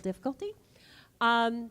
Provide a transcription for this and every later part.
difficulty. Um,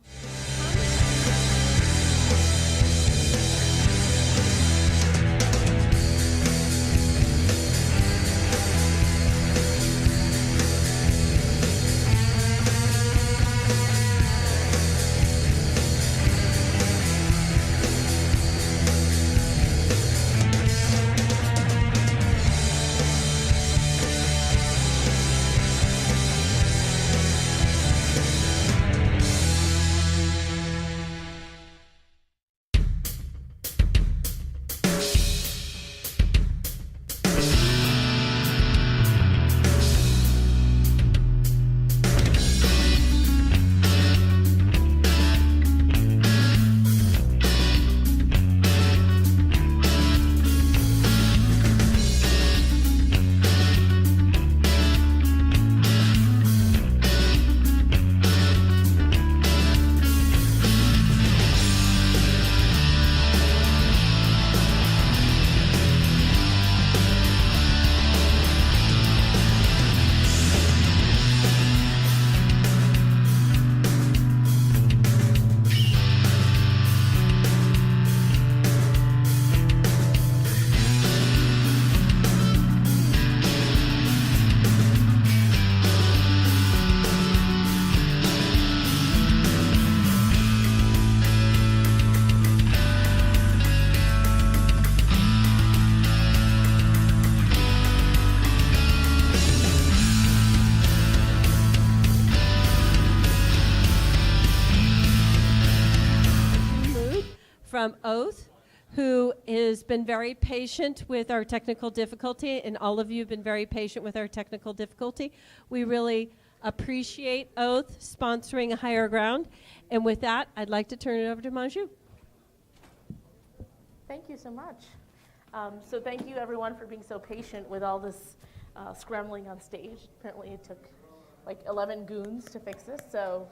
from Oath, who has been very patient with our technical difficulty, and all of you have been very patient with our technical difficulty. We really appreciate Oath sponsoring a Higher Ground. And with that, I'd like to turn it over to Manju. Thank you so much. So thank you, everyone, for being so patient with all this scrambling on stage. Apparently, it took like 11 goons to fix this, so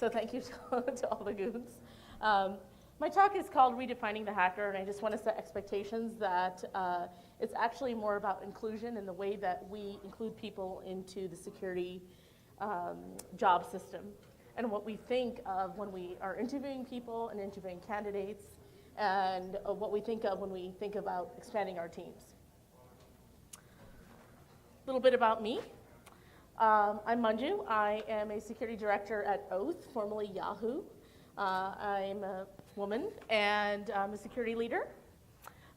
thank you to all the goons. My talk is called Redefining the Hacker, and I just want to set expectations that it's actually more about inclusion and the way that we include people into the security job system, and what we think of when we are interviewing people and interviewing candidates, and what we think of when we think about expanding our teams. A little bit about me. I'm Manju. I am a security director at Oath, formerly Yahoo. I'm a woman, and I'm a security leader.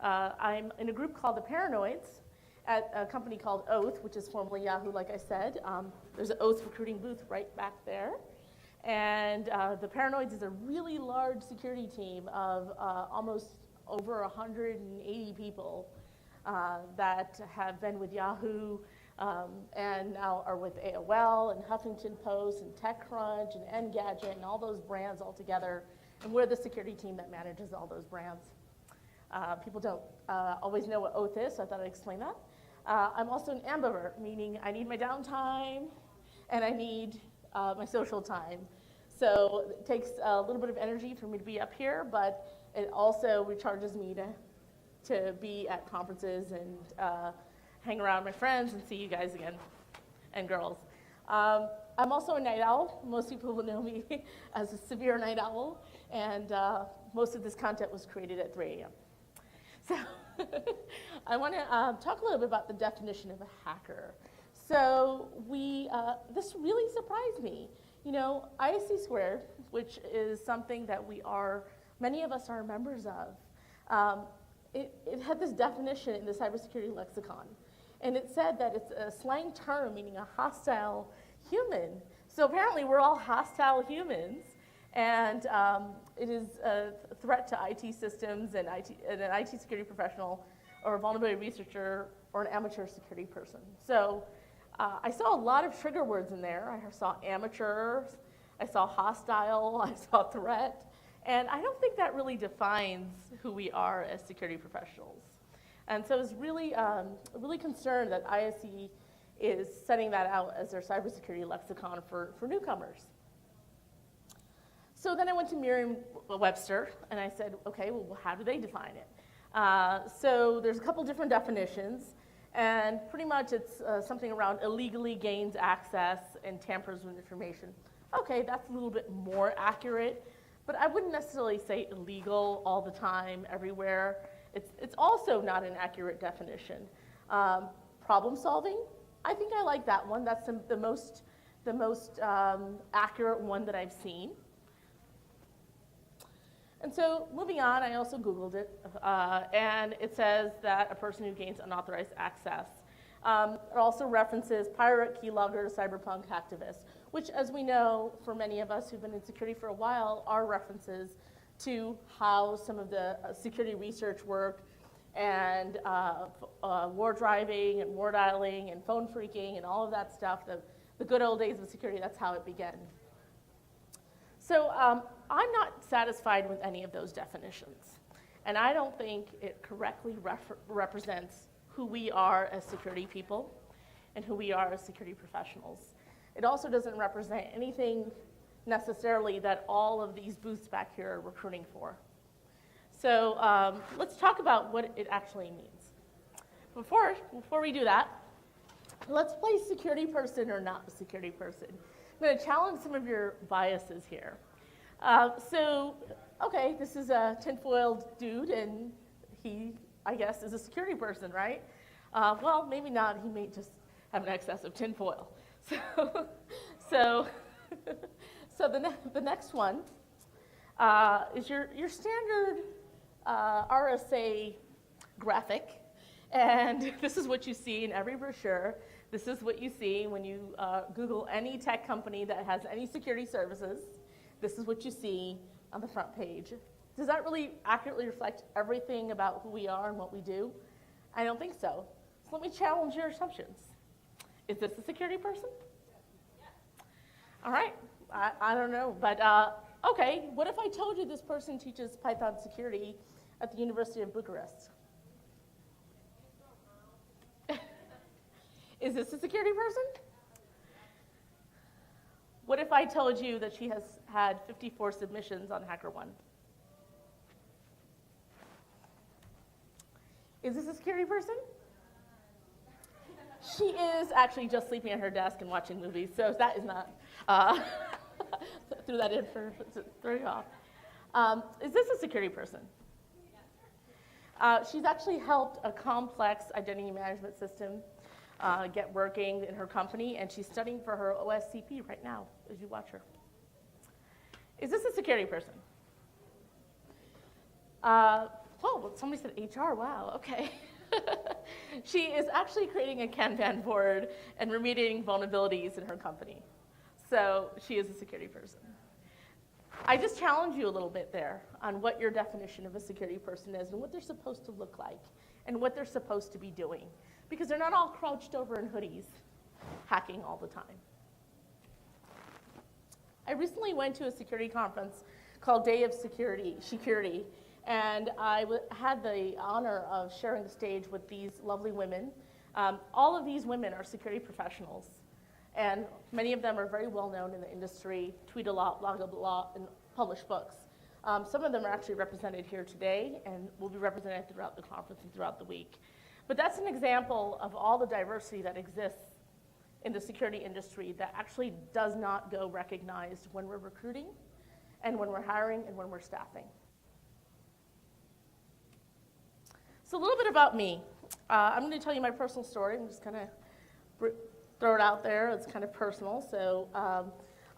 I'm in a group called the Paranoids at a company called Oath, which is formerly Yahoo, like I said. There's an Oath recruiting booth right back there. And the Paranoids is a really large security team of almost over 180 people that have been with Yahoo and now are with AOL and Huffington Post and TechCrunch and Engadget and all those brands all together. And we're the security team that manages all those brands. People don't always know what Oath is, so I thought I'd explain that. I'm also an ambivert, meaning I need my downtime and I need my social time. So it takes a little bit of energy for me to be up here, but it also recharges me to be at conferences and hang around my friends and see you guys again, and girls. I'm also a night owl. Most people will know me as a severe night owl, and most of this content was created at 3 a.m. So I want to talk a little bit about the definition of a hacker. So this really surprised me. You know, ISC squared, which is something that many of us are members of, it had this definition in the cybersecurity lexicon. And it said that it's a slang term meaning a hostile human. So apparently we're all hostile humans, and it is a threat to IT systems and an IT security professional or a vulnerability researcher or an amateur security person. So I saw a lot of trigger words in there. I saw amateur, I saw hostile, I saw threat, and I don't think that really defines who we are as security professionals. And so I was really concerned that ISC is setting that out as their cybersecurity lexicon for newcomers. So then I went to Merriam-Webster, and I said, okay, well, how do they define it? So there's a couple different definitions, and pretty much it's something around illegally gains access and tampers with information. Okay, that's a little bit more accurate, but I wouldn't necessarily say illegal all the time, everywhere. It's also not an accurate definition. Problem solving, I think I like that one. That's the most accurate one that I've seen. And so moving on, I also Googled it, and it says that a person who gains unauthorized access. It also references pirate, keyloggers, cyberpunk hacktivists, which, as we know, for many of us who've been in security for a while, are references to how some of the security research work and war driving and war dialing and phone phreaking and all of that stuff, the good old days of security, that's how it began. So I'm not satisfied with any of those definitions, and I don't think it correctly represents who we are as security people and who we are as security professionals. It also doesn't represent anything necessarily that all of these booths back here are recruiting for. So let's talk about what it actually means. Before we do that, let's play security person or not a security person. I'm going to challenge some of your biases here. Okay, this is a tinfoiled dude, and he, I guess, is a security person, right? Well, maybe not. He may just have an excess of tinfoil. So the next one is your standard RSA graphic, and this is what you see in every brochure. This is what you see when you Google any tech company that has any security services. This is what you see on the front page. Does that really accurately reflect everything about who we are and what we do? I don't think so. So let me challenge your assumptions. Is this a security person? All right, I don't know, but okay, what if I told you this person teaches Python security at the University of Bucharest? Is this a security person? What if I told you that she has had 54 submissions on HackerOne? Is this a security person? She is actually just sleeping at her desk and watching movies, so that is not, threw that in to throw you off. Is this a security person? She's actually helped a complex identity management system get working in her company, and she's studying for her OSCP right now as you watch her. Is this a security person? Oh, somebody said HR, wow, okay. She is actually creating a Kanban board and remediating vulnerabilities in her company. So she is a security person. I just challenge you a little bit there on what your definition of a security person is and what they're supposed to look like and what they're supposed to be doing. Because they're not all crouched over in hoodies, hacking all the time. I recently went to a security conference called Day of Security, and I had the honor of sharing the stage with these lovely women. All of these women are security professionals, and many of them are very well known in the industry, tweet a lot, blog a lot, and publish books. Some of them are actually represented here today and will be represented throughout the conference and throughout the week. But that's an example of all the diversity that exists in the security industry that actually does not go recognized when we're recruiting and when we're hiring and when we're staffing. So a little bit about me. I'm going to tell you my personal story. I'm just kind of throw it out there. It's kind of personal. So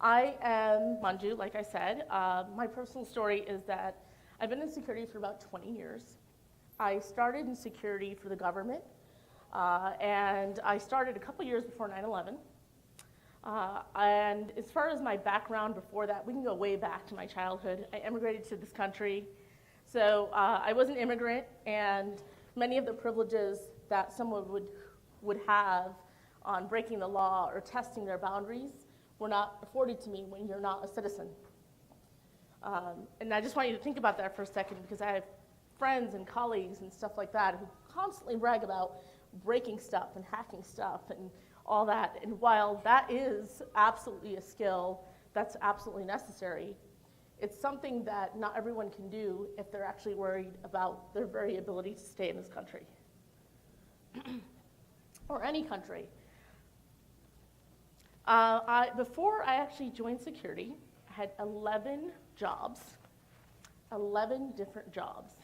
I am Manju, like I said. My personal story is that I've been in security for about 20 years. I started in security for the government, and I started a couple years before 9/11. And as far as my background before that, we can go way back to my childhood. I immigrated to this country. So I was an immigrant, and many of the privileges that someone would have on breaking the law or testing their boundaries were not afforded to me when you're not a citizen. And I just want you to think about that for a second, because I have friends and colleagues and stuff like that who constantly brag about breaking stuff and hacking stuff and all that. And while that is absolutely a skill that's absolutely necessary, it's something that not everyone can do if they're actually worried about their very ability to stay in this country or any country. Before I actually joined security, I had 11 jobs, 11 different jobs.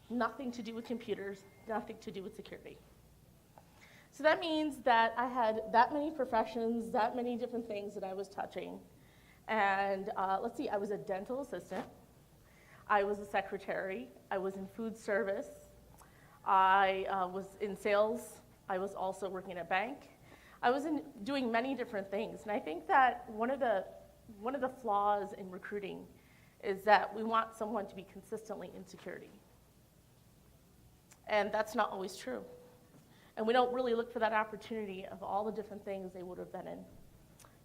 Nothing to do with computers, nothing to do with security. So that means that I had that many professions, that many different things that I was touching. And let's see, I was a dental assistant. I was a secretary. I was in food service. I was in sales. I was also working at a bank. I was doing many different things. And I think that one of the flaws in recruiting is that we want someone to be consistently in security. And that's not always true. And we don't really look for that opportunity of all the different things they would have been in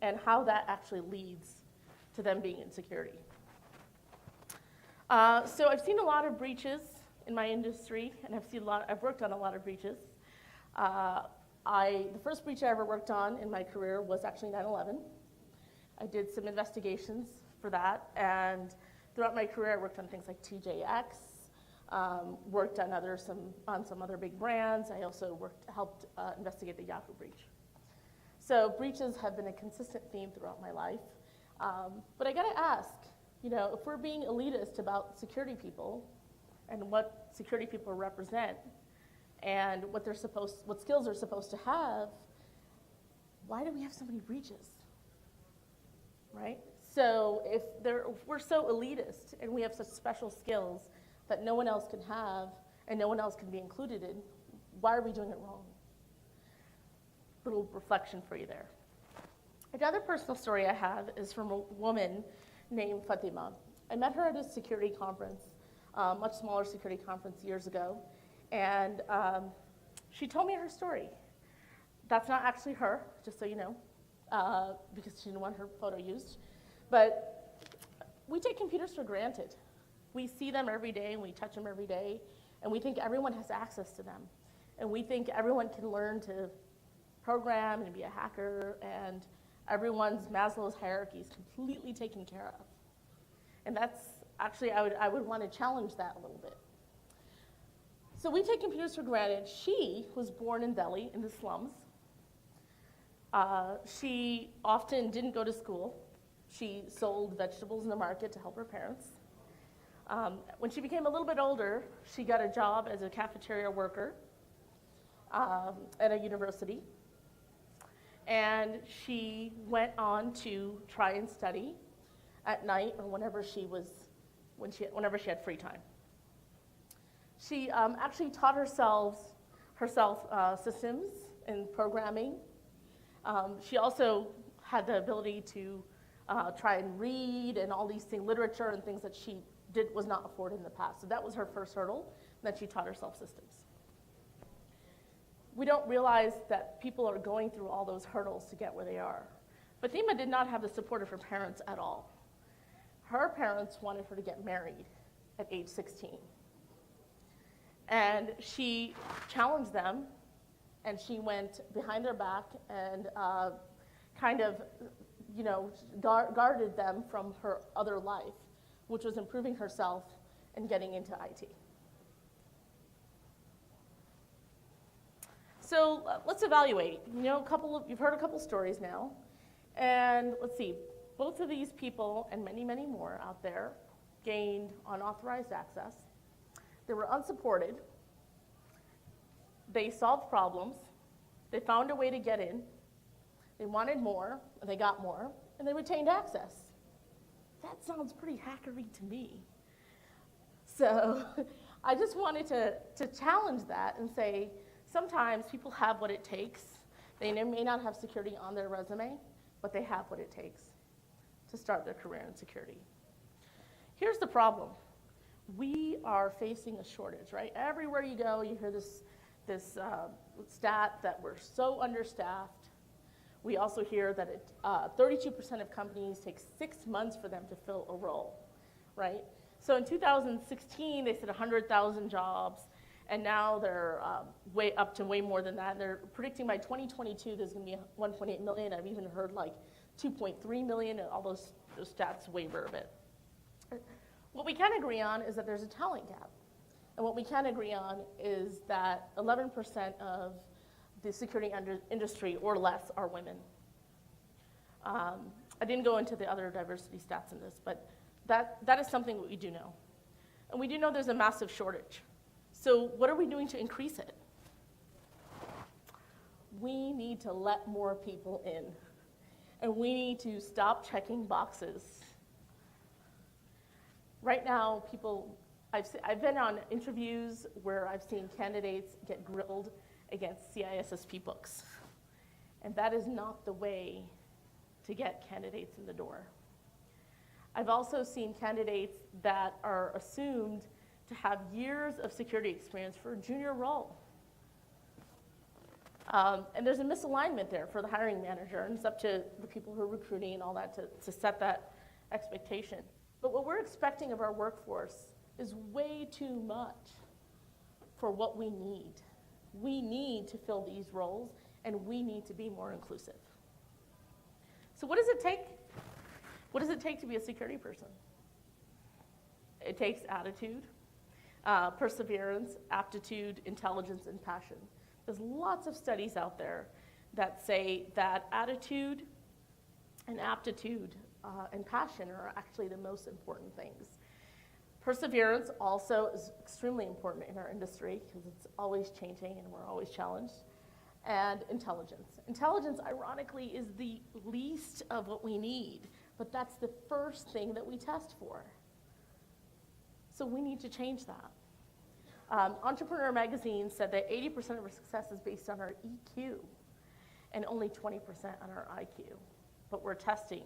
and how that actually leads to them being in security. So I've seen a lot of breaches in my industry, and I've worked on a lot of breaches. The first breach I ever worked on in my career was actually 9/11. I did some investigations for that, and throughout my career I worked on things like TJX, worked on some other big brands. I also helped investigate the Yahoo breach. So breaches have been a consistent theme throughout my life. But I gotta ask, if we're being elitist about security people and what security people represent and what skills they're supposed to have, why do we have so many breaches, right? So if we're so elitist and we have such special skills that no one else can have and no one else can be included in, why are we doing it wrong? Little reflection for you there. Another personal story I have is from a woman named Fatima. I met her at a security conference, much smaller security conference years ago, and she told me her story. That's not actually her, just so you know, because she didn't want her photo used. But we take computers for granted. We see them every day and we touch them every day, and we think everyone has access to them. And we think everyone can learn to program and be a hacker, and everyone's Maslow's hierarchy is completely taken care of. And that's actually, I would want to challenge that a little bit. So we take computers for granted. She was born in Delhi, in the slums. She often didn't go to school. She sold vegetables in the market to help her parents. When she became a little bit older, she got a job as a cafeteria worker at a university. And she went on to try and study at night or whenever she had free time. She actually taught herself systems and programming. She also had the ability to try and read and all these things, literature and things that she was not afforded in the past. So that was her first hurdle, that she taught herself systems. We don't realize that people are going through all those hurdles to get where they are. Fatima did not have the support of her parents at all. Her parents wanted her to get married at age 16. And she challenged them, and she went behind their back and guarded them from her other life, which was improving herself and getting into IT. So let's evaluate. You've heard a couple stories now, and let's see. Both of these people and many, many more out there gained unauthorized access. They were unsupported. They solved problems. They found a way to get in. They wanted more, and they got more, and they retained access. That sounds pretty hackery to me. So I just wanted to challenge that and say, sometimes people have what it takes. They may not have security on their resume, but they have what it takes to start their career in security. Here's the problem. We are facing a shortage, right? Everywhere you go, you hear this stat that we're so understaffed. We also hear that 32% of companies take 6 months for them to fill a role, right? So in 2016, they said 100,000 jobs. And now they're way up to way more than that. They're predicting by 2022 there's going to be 1.8 million. I've even heard like 2.3 million, and all those stats waver a bit. What we can agree on is that there's a talent gap. And what we can agree on is that 11% of the security industry or less are women. I didn't go into the other diversity stats in this, but that is something that we do know. And we do know there's a massive shortage. So what are we doing to increase it? We need to let more people in. And we need to stop checking boxes. Right now, I've been on interviews where I've seen candidates get grilled against CISSP books. And that is not the way to get candidates in the door. I've also seen candidates that are assumed to have years of security experience for a junior role. And there's a misalignment there for the hiring manager, and it's up to the people who are recruiting and all that to set that expectation. But what we're expecting of our workforce is way too much for what we need. We need to fill these roles, and we need to be more inclusive. So what does it take? What does it take to be a security person? It takes attitude, perseverance, aptitude, intelligence, and passion. There's lots of studies out there that say that attitude and aptitude and passion are actually the most important things. Perseverance also is extremely important in our industry because it's always changing and we're always challenged. And intelligence. Intelligence, ironically, is the least of what we need, but that's the first thing that we test for. So we need to change that. Entrepreneur Magazine said that 80% of our success is based on our EQ and only 20% on our IQ, but we're testing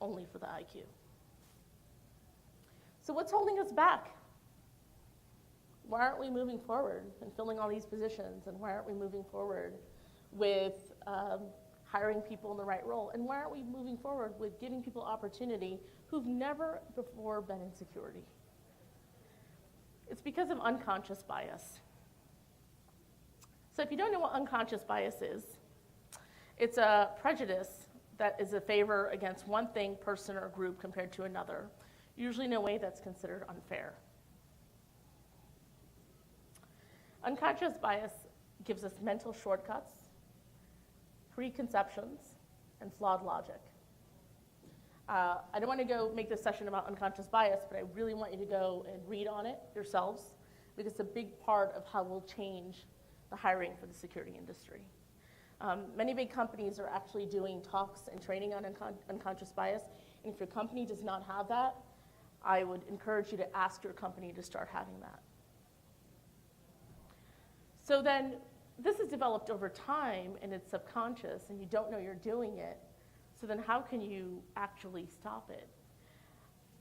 only for the IQ. So what's holding us back? Why aren't we moving forward and filling all these positions? And why aren't we moving forward with hiring people in the right role? And why aren't we moving forward with giving people opportunity who've never before been in security? It's because of unconscious bias. So if you don't know what unconscious bias is, it's a prejudice that is a favor against one thing, person, or group compared to another, usually in a way that's considered unfair. Unconscious bias gives us mental shortcuts, preconceptions, and flawed logic. I don't want to go make this session about unconscious bias, but I really want you to go and read on it yourselves, because it's a big part of how we'll change the hiring for the security industry. Many big companies are actually doing talks and training on unconscious bias, and if your company does not have that, I would encourage you to ask your company to start having that. So then, this is developed over time, and it's subconscious, and you don't know you're doing it. So then how can you actually stop it?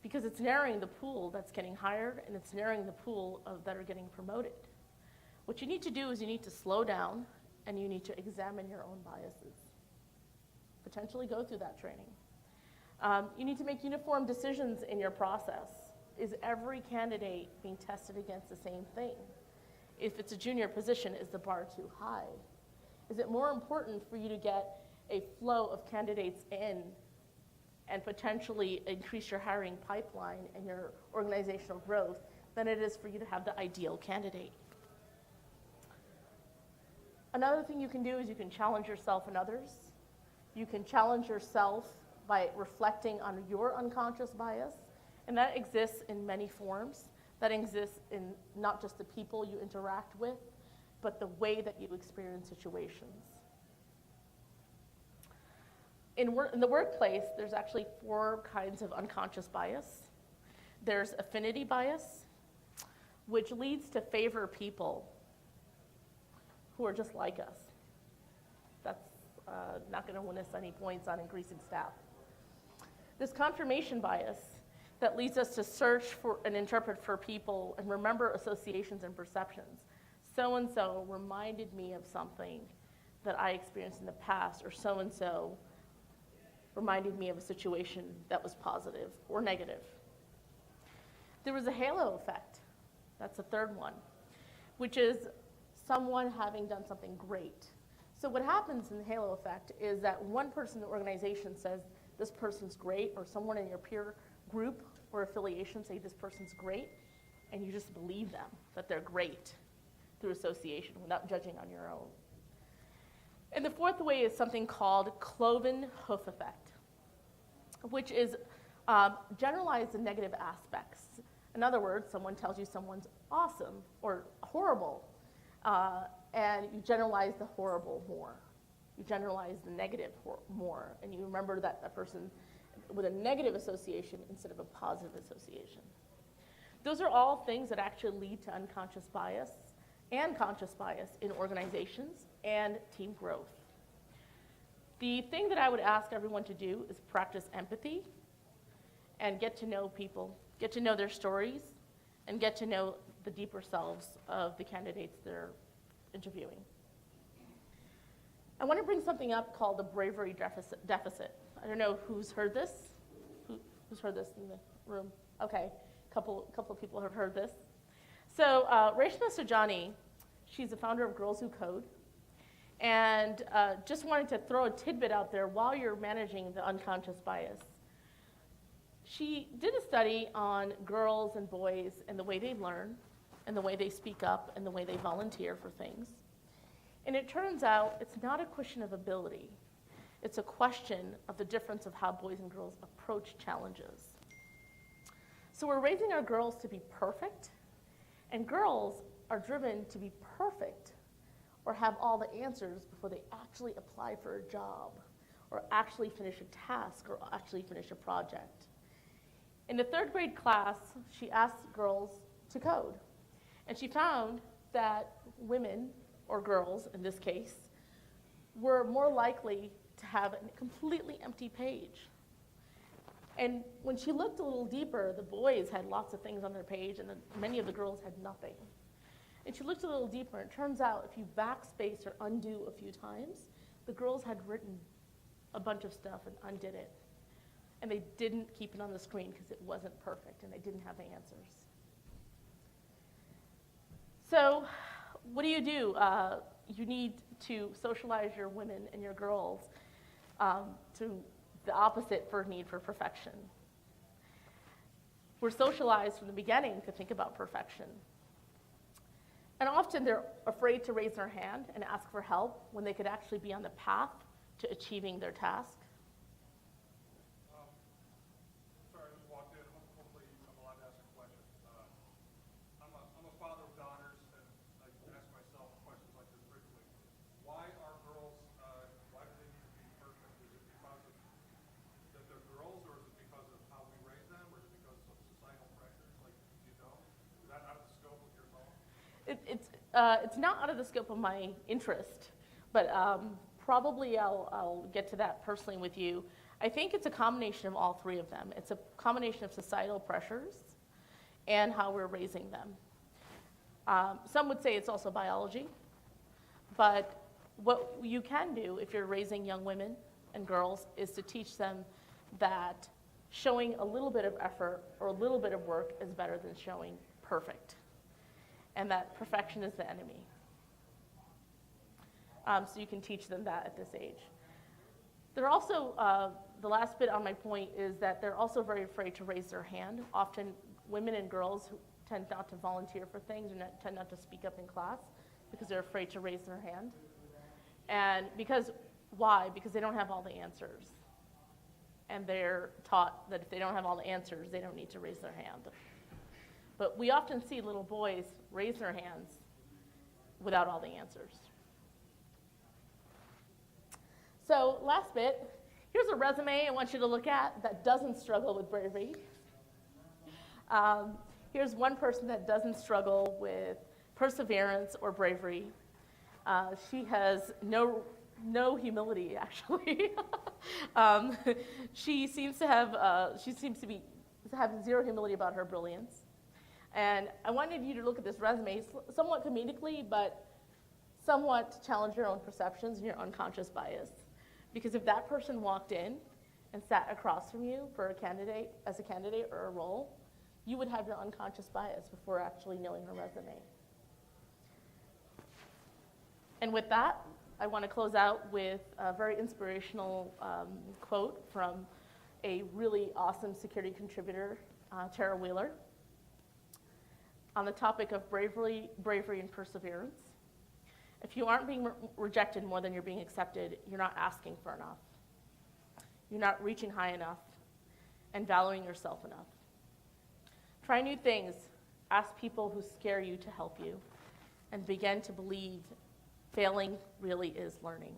Because it's narrowing the pool that's getting hired, and it's narrowing the pool that are getting promoted. What you need to do is you need to slow down, and you need to examine your own biases. Potentially go through that training. You need to make uniform decisions in your process. Is every candidate being tested against the same thing? If it's a junior position, is the bar too high? Is it more important for you to get a flow of candidates in and potentially increase your hiring pipeline and your organizational growth than it is for you to have the ideal candidate? Another thing you can do is you can challenge yourself and others. You can challenge yourself by reflecting on your unconscious bias, and that exists in many forms. That exists in not just the people you interact with, but the way that you experience situations. In the workplace, there's actually 4 kinds of unconscious bias. There's affinity bias, which leads to favor people who are just like us. That's not going to win us any points on increasing staff. There's confirmation bias that leads us to search for and interpret for people and remember associations and perceptions. So-and-so reminded me of something that I experienced in the past, or so-and-so reminded me of a situation that was positive or negative. There was a halo effect. That's the third one, which is someone having done something great. So what happens in the halo effect is that one person in the organization says, this person's great, or someone in your peer group or affiliation say this person's great, and you just believe them, that they're great through association without judging on your own. And the fourth way is something called cloven hoof effect. which is generalize the negative aspects. In other words, someone tells you someone's awesome or horrible, and you generalize the horrible more. You generalize the negative more, and you remember that person with a negative association instead of a positive association. Those are all things that actually lead to unconscious bias and conscious bias in organizations and team growth. The thing that I would ask everyone to do is practice empathy and get to know people, get to know their stories, and get to know the deeper selves of the candidates they're interviewing. I want to bring something up called the bravery deficit. I don't know who's heard this. Who's heard this in the room? Okay, a couple of people have heard this. So Reshma Sujani, she's the founder of Girls Who Code, and just wanted to throw a tidbit out there while you're managing the unconscious bias. She did a study on girls and boys and the way they learn, and the way they speak up, and the way they volunteer for things. And it turns out it's not a question of ability. It's a question of the difference of how boys and girls approach challenges. So we're raising our girls to be perfect, and girls are driven to be perfect or have all the answers before they actually apply for a job or actually finish a task or actually finish a project. In the third grade class, she asked girls to code, and she found that women, or girls in this case, were more likely to have a completely empty page. And when she looked a little deeper, the boys had lots of things on their page, and many of the girls had nothing. And she looked a little deeper, and it turns out if you backspace or undo a few times, the girls had written a bunch of stuff and undid it. And they didn't keep it on the screen because it wasn't perfect, and they didn't have the answers. So what do? You need to socialize your women and your girls to the opposite for need for perfection. We're socialized from the beginning to think about perfection. And often they're afraid to raise their hand and ask for help when they could actually be on the path to achieving their task. Sorry, I just walked in. Hopefully I'm allowed to ask a question. I'm a father of daughters, and I ask myself questions like this frequently. Why are girls, why do they need to be perfect? Is it because of that they're girls, or is it because of how we raise them, or is it because of societal pressures? Like, you know, is that out of the scope of your thought? It's not out of the scope of my interest, but probably I'll get to that personally with you. I think it's a combination of all three of them. It's a combination of societal pressures and how we're raising them. Some would say it's also biology, but what you can do if you're raising young women and girls is to teach them that showing a little bit of effort or a little bit of work is better than showing perfect, and that perfection is the enemy. So you can teach them that at this age. They're also, the last bit on my point is that they're also very afraid to raise their hand. Often women and girls who tend not to volunteer for things or tend not to speak up in class because they're afraid to raise their hand. And why? Because they don't have all the answers. And they're taught that if they don't have all the answers, they don't need to raise their hand. But we often see little boys raise their hands without all the answers. So last bit, here's a resume I want you to look at that doesn't struggle with bravery. Here's one person that doesn't struggle with perseverance or bravery. She has no humility, actually. She seems to have zero humility about her brilliance. And I wanted you to look at this resume somewhat comedically, but somewhat to challenge your own perceptions and your unconscious bias. Because if that person walked in and sat across from you as a candidate or a role, you would have your unconscious bias before actually knowing her resume. And with that, I want to close out with a very inspirational quote from a really awesome security contributor, Tara Wheeler, on the topic of bravery and perseverance. If you aren't being rejected more than you're being accepted, you're not asking for enough. You're not reaching high enough, and valuing yourself enough. Try new things. Ask people who scare you to help you, and begin to believe failing really is learning.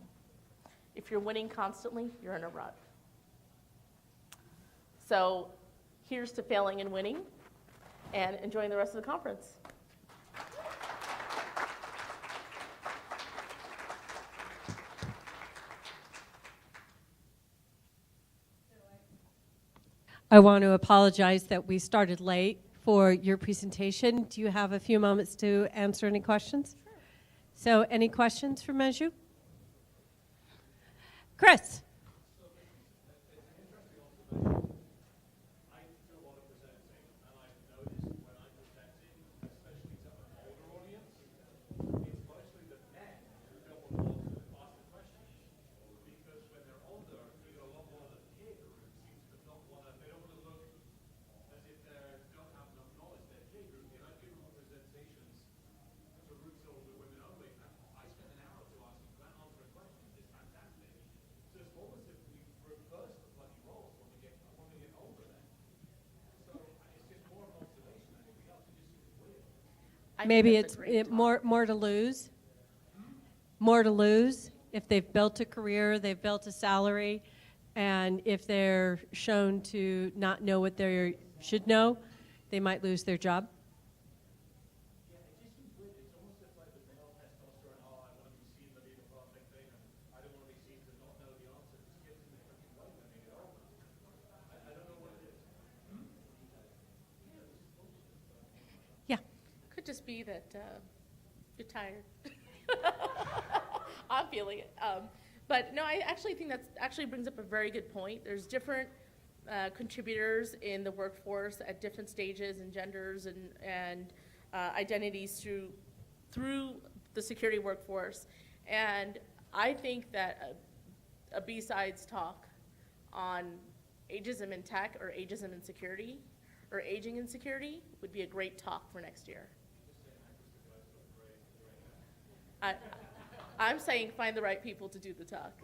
If you're winning constantly, you're in a rut. So here's to failing and winning, and enjoying the rest of the conference. I want to apologize that we started late for your presentation. Do you have a few moments to answer any questions? Sure. So any questions for Manju? Chris. Maybe it's more to lose. More to lose if they've built a career, they've built a salary, and if they're shown to not know what they should know, they might lose their job. Yeah, it just seems weird. It's almost just like the male testosterone. Oh, I want to be seen to be the perfect thing, and I don't want to be seen to not know the answer. It just gets in the fucking way when they get older. I don't know what it is. Yeah. Could just be that you're tired. I'm feeling it. But no, I actually think that actually brings up a very good point. There's different contributors in the workforce at different stages and genders and identities through the security workforce. And I think that a B-Sides talk on ageism in tech or ageism in security or aging in security would be a great talk for next year. I'm saying find the right people to do the talk.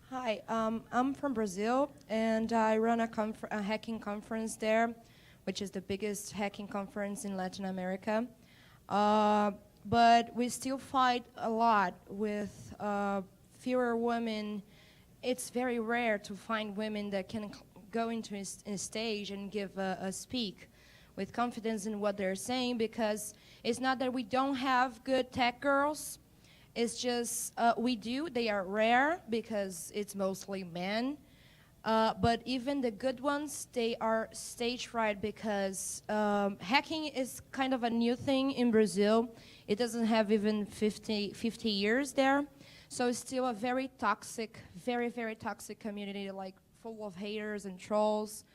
Hi, I'm from Brazil, and I run a hacking conference there, which is the biggest hacking conference in Latin America. But we still fight a lot with fewer women. It's very rare to find women that can go into a stage and give a speak with confidence in what they're saying, because it's not that we don't have good tech girls. It's just we do. They are rare because it's mostly men. But even the good ones, they are stage fright because hacking is kind of a new thing in Brazil. It doesn't have even 50 years there. So it's still a very toxic, very, very toxic community, like full of haters and trolls.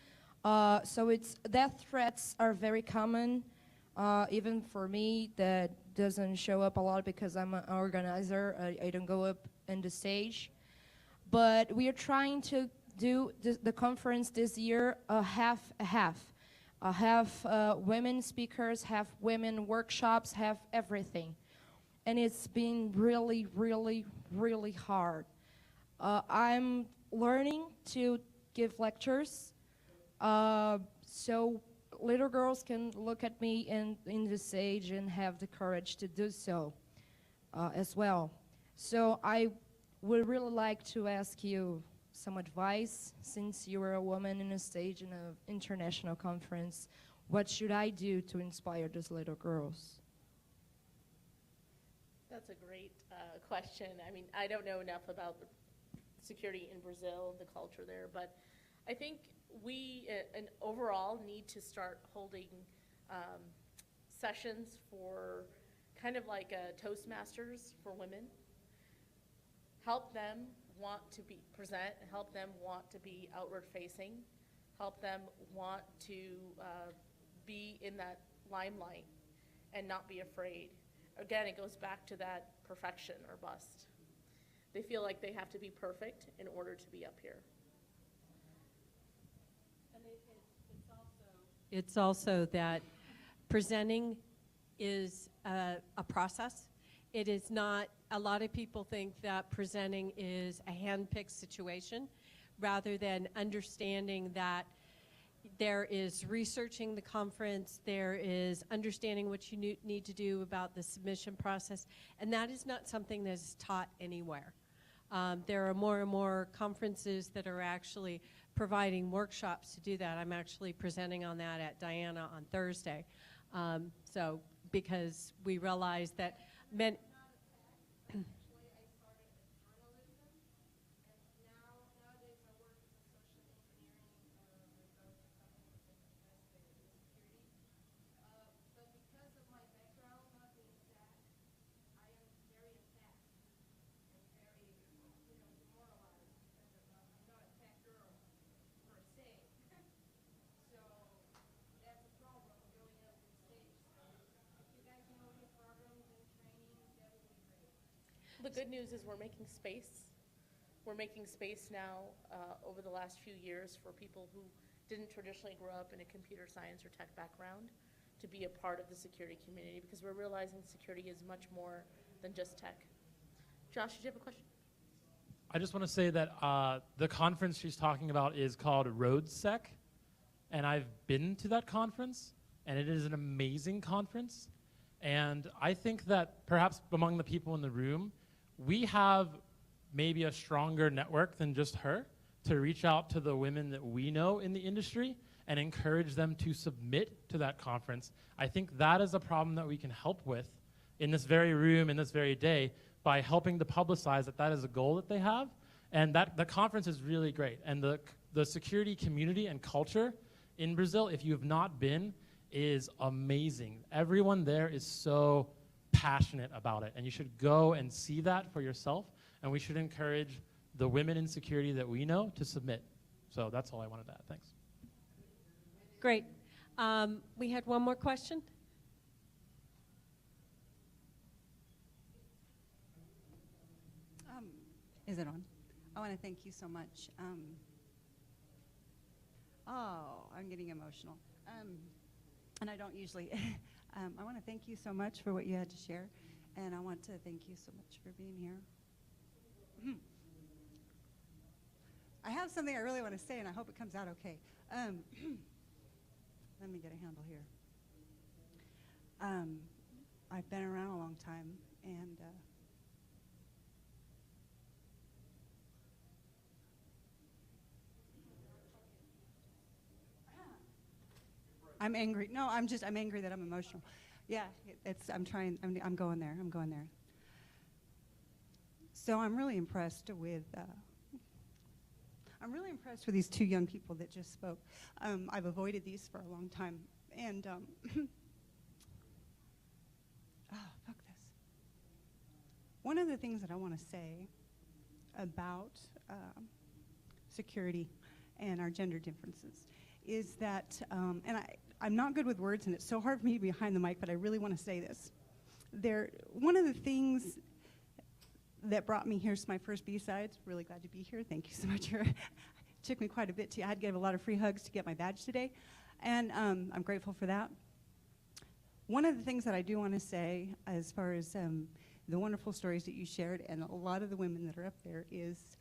So death threats are very common, even for me. That doesn't show up a lot because I'm an organizer. I don't go up on the stage. But we are trying to do the conference this year half. Have women speakers, have women workshops, have everything. And it's been really, really, really hard. I'm learning to give lectures. So little girls can look at me in the stage and have the courage to do so as well. So I would really like to ask you some advice, since you were a woman in a stage in an international conference. What should I do to inspire those little girls? That's a great question. I mean, I don't know enough about the security in Brazil, the culture there, but I think we overall need to start holding sessions for kind of like a Toastmasters for women. Help them want to be present, help them want to be outward facing, help them want to be in that limelight and not be afraid. Again, it goes back to that perfection or bust. They feel like they have to be perfect in order to be up here. And it's also that presenting is a process. It is not, a lot of people think that presenting is a hand-picked situation. rather than understanding that there is researching the conference, there is understanding what you need to do about the submission process, and that is not something that is taught anywhere. There are more and more conferences that are actually providing workshops to do that. I'm actually presenting on that at Diana on Thursday. So because we realize that men. The good news is we're making space. We're making space now over the last few years for people who didn't traditionally grow up in a computer science or tech background to be a part of the security community, because we're realizing security is much more than just tech. Josh, did you have a question? I just want to say that the conference she's talking about is called RoadSec, and I've been to that conference, and it is an amazing conference. And I think that perhaps among the people in the room, we have maybe a stronger network than just her to reach out to the women that we know in the industry and encourage them to submit to that conference. I think that is a problem that we can help with in this very room, in this very day, by helping to publicize that that is a goal that they have. And that the conference is really great. And the security community and culture in Brazil, if you have not been, is amazing. Everyone there is so passionate about it, and you should go and see that for yourself, and we should encourage the women in security that we know to submit. So that's all I wanted to add. Thanks. Great. We had one more question. Is it on? I want to thank you so much. I'm getting emotional. And I don't usually. I want to thank you so much for what you had to share. And I want to thank you so much for being here. I have something I really want to say, and I hope it comes out okay. Let me get a handle here. I've been around a long time, and I'm angry. No, I'm angry that I'm emotional. Yeah, I'm going there. So I'm really impressed with these two young people that just spoke. I've avoided these for a long time. And, fuck this. One of the things that I want to say about security and our gender differences is that, I'm not good with words, and it's so hard for me to be behind the mic, but I really want to say this. One of the things that brought me here is my first B-Sides. Really glad to be here. Thank you so much. It took me quite a bit I had to give a lot of free hugs to get my badge today, and I'm grateful for that. One of the things that I do want to say, as far as the wonderful stories that you shared, and a lot of the women that are up there, is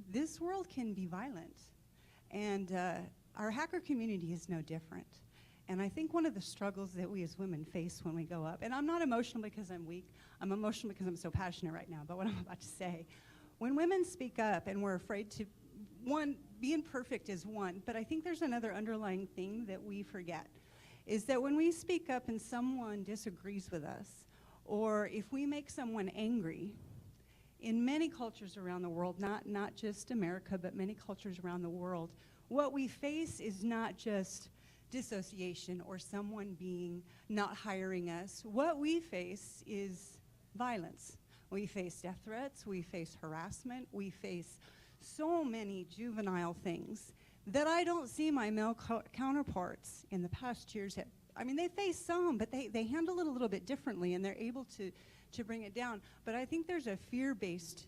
this world can be violent, and our hacker community is no different. And I think one of the struggles that we as women face when we go up, and I'm not emotional because I'm weak, I'm emotional because I'm so passionate right now about what I'm about to say. When women speak up and we're afraid to, one, being perfect is one, but I think there's another underlying thing that we forget, is that when we speak up and someone disagrees with us, or if we make someone angry, in many cultures around the world, not just America, but many cultures around the world, what we face is not just dissociation or someone not hiring us. What we face is violence. We face death threats, we face harassment, we face so many juvenile things that I don't see my male counterparts in the past years have. I mean, they face some, but they handle it a little bit differently, and they're able to bring it down. But I think there's a fear-based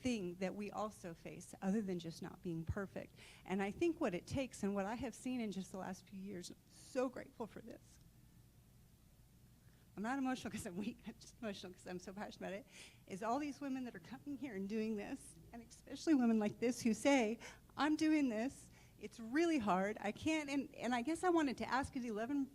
thing that we also face, other than just not being perfect. And I think what it takes, and what I have seen in just the last few years, I'm so grateful for this. I'm not emotional because I'm weak, I'm just emotional because I'm so passionate about it, is all these women that are coming here and doing this, and especially women like this who say, I'm doing this, it's really hard, I can't, and I guess I wanted to ask, is 11%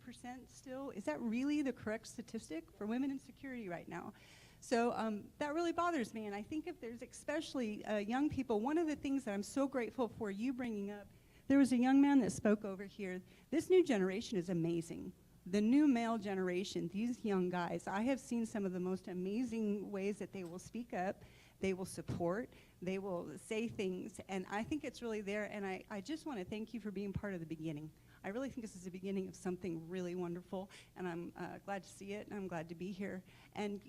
still, is that really the correct statistic for women in security right now? So that really bothers me, and I think if there's especially young people, one of the things that I'm so grateful for you bringing up, there was a young man that spoke over here. This new generation is amazing. The new male generation, these young guys, I have seen some of the most amazing ways that they will speak up, they will support, they will say things, and I think it's really there, and I just want to thank you for being part of the beginning. I really think this is the beginning of something really wonderful, and I'm glad to see it, and I'm glad to be here. And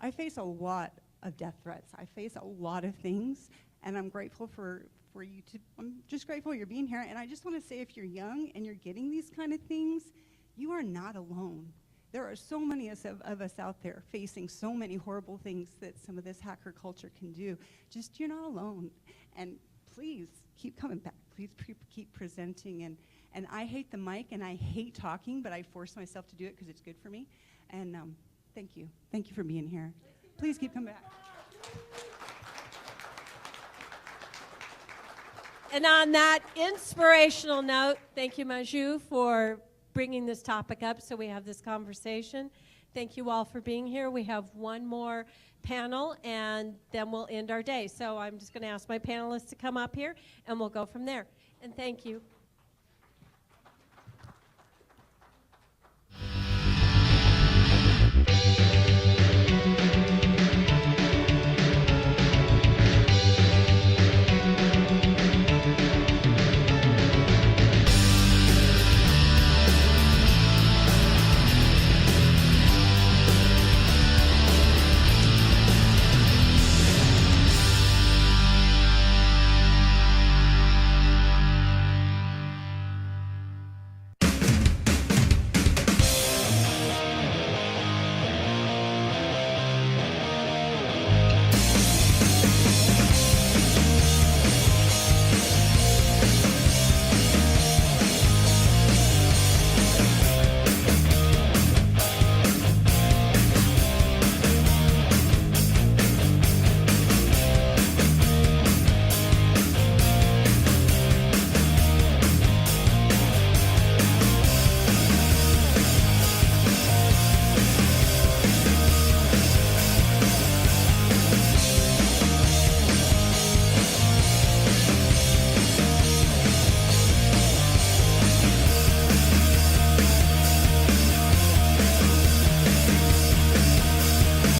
I face a lot of death threats. I face a lot of things, and I'm grateful for you to, I'm just grateful you're being here. And I just want to say, if you're young and you're getting these kind of things, you are not alone. There are so many of us out there facing so many horrible things that some of this hacker culture can do. Just, you're not alone. And please keep coming back. Please keep presenting. And I hate the mic and I hate talking, but I force myself to do it because it's good for me. And thank you. Thank you for being here. Please keep coming back. And on that inspirational note, thank you, Manju, for bringing this topic up so we have this conversation. Thank you all for being here. We have one more panel, and then we'll end our day. So I'm just going to ask my panelists to come up here, and we'll go from there. And thank you.